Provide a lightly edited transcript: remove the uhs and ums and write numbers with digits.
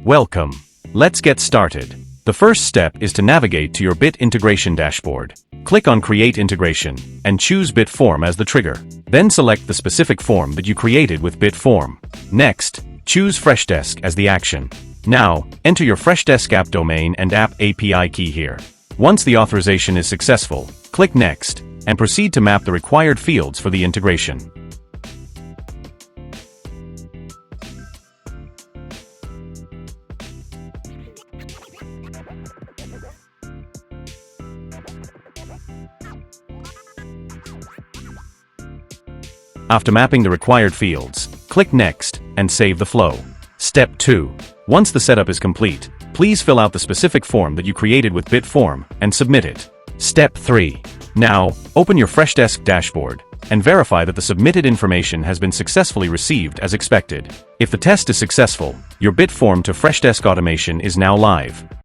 Welcome. Let's get started. The first step is to navigate to your Bit integration dashboard. Click on Create Integration, and choose Bitform as the trigger. Then select the specific form that you created with Bitform. Next, choose Freshdesk as the action. Now, enter your Freshdesk app domain and app API key here. Once the authorization is successful, click Next, and proceed to map the required fields for the integration. After mapping the required fields, click Next, and save the flow. Step 2. Once the setup is complete, please fill out the specific form that you created with Bitform and submit it. Step 3. Now, open your Freshdesk dashboard and verify that the submitted information has been successfully received as expected. If the test is successful, your Bitform to Freshdesk automation is now live.